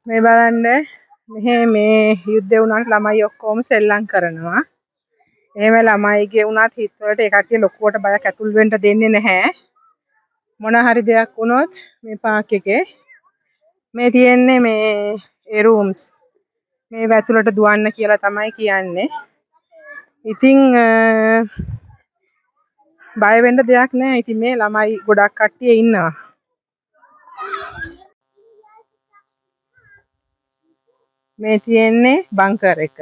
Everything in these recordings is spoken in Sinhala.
මේ බලන්න මෙහෙ මේ යුද්ධ වුණාට ළමයි ඔක්කොම සෙල්ලම් කරනවා. එහෙම ළමයිගේ වුණත් හිතවලට ඒ කට්ටිය ලොකුවට බයක් ඇතුල් වෙන්න දෙන්නේ නැහැ. මොන හරි දෙයක් වුණොත් මේ පාක් එකේ මේ තියෙන්නේ මේ ඒ රූම්ස් මේ ඇතුළට දුවන්න කියලා තමයි කියන්නේ. ඉතින් බය වෙන්න දෙයක් නැහැ. ඉතින් මේ ළමයි ගොඩක් කට්ටිය ඉන්නවා. මේ තියෙන්නේ බංකර් එක.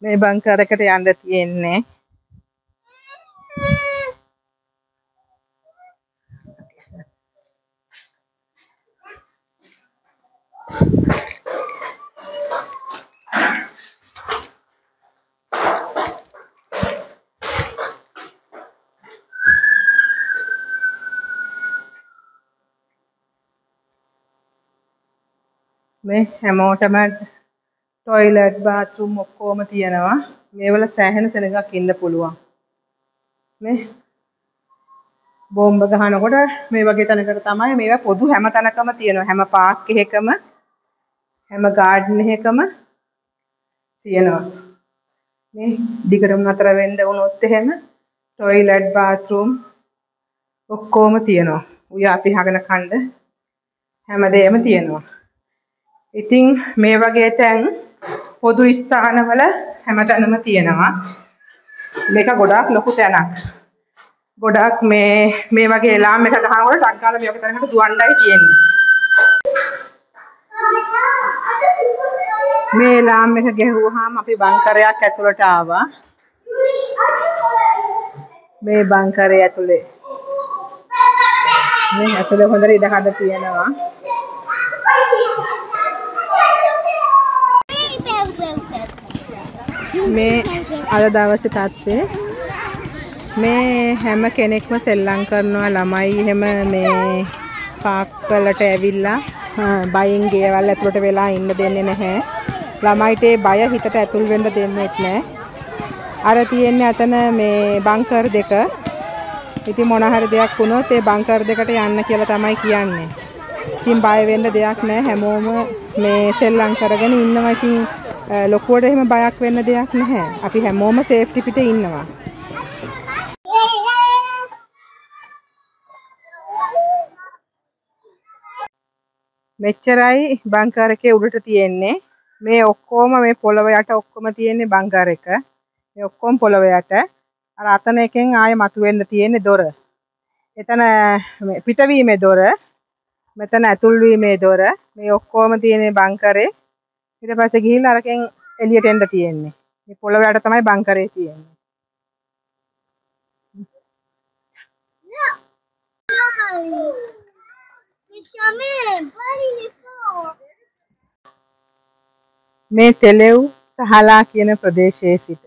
මේ බංකර් එකට යන්න තියෙන්නේ. මේ හැමෝටම টয়ලට් බාත්රූම් ඔක්කොම තියෙනවා. මේවල සෑහෙන සෙනඟක් ඉන්න පුළුවන්. මේ බෝම්බ ගහනකොට මේ වගේ තැනකට තමයි මේවා පොදු හැම තැනකම තියෙනවා. හැම පාක් එකකම හැම ගාඩන් එකකම තියෙනවා. මේ දිගටම නතර වෙන්න වුණොත් එහෙම টয়ලට් බාත්රූම් ඔක්කොම තියෙනවා. උයා පිහගෙන කන්න හැමදේම තියෙනවා. ඉතින් මේ වගේ තැන් පොදු ස්ථානවල හැමතැනම තියෙනවා. මේක ගොඩාක් ලොකු තැනක්. ගොඩාක් මේ වගේ එලාම් එක ගහනකොට ටක් ගාලා මේ වගේ තැනකට දුවන්නයි තියෙන්නේ. මේ එලාම් එක ගැහුවාම අපි බංකරයක් ඇතුළට ආවා. මේ බංකරය ඇතුලේ මේ ඇතුලේ හොඳට ඉඩ කඩ තියෙනවා. මේ අද දවසේ තත්ත්වය මේ හැම කෙනෙක්ම සෙල්ලම් කරනවා. ළමයි එහෙම මේ පාක් වලට ඇවිල්ලා බයෙන් ගෙවල් ඇතුළට වෙලා ඉන්න දෙන්නේ නැහැ. ළමයිට ඒ බය හිතට ඇතුල් වෙන්න දෙන්නෙත් නැහැ. අර තියෙන්නේ අතන මේ බංකර් දෙක. ඉතින් මොන හරි දෙයක් වුණොත් ඒ බංකර් දෙකට යන්න කියලා තමයි කියන්නේ. ඉතින් බය වෙන්න දෙයක් නැහැ. හැමෝම මේ සෙල්ලම් කරගෙන ඉන්නවා. ඉතින් ලොකුවට එහෙම බයක් වෙන්න දෙයක් නැහැ. අපි හැමෝම සේෆ්ටි පිටේ ඉන්නවා. මෙච්චරයි බංකර් එකේ උඩට තියෙන්නේ. මේ ඔක්කොම මේ පොළව යට ඔක්කොම තියෙන්නේ බංකර් එක. මේ ඔක්කොම පොළව යට. අර අතන එකෙන් ආයෙ මතුවෙන්න තියෙන්නේ දොර. එතන පිටවීමේ දොර. මෙතන ඇතුල්වීමේ දොර. මේ ඔක්කොම තියෙන්නේ බංකරේ. ඊට පස්සේ ගිහිල්ලා අරකින් එළියට එන්න තියෙන්නේ. මේ පොළව යට තමයි බංකරේ තියෙන්නේ. මේ තෙලෙව් සහලා කියන ප්‍රදේශයේ සිට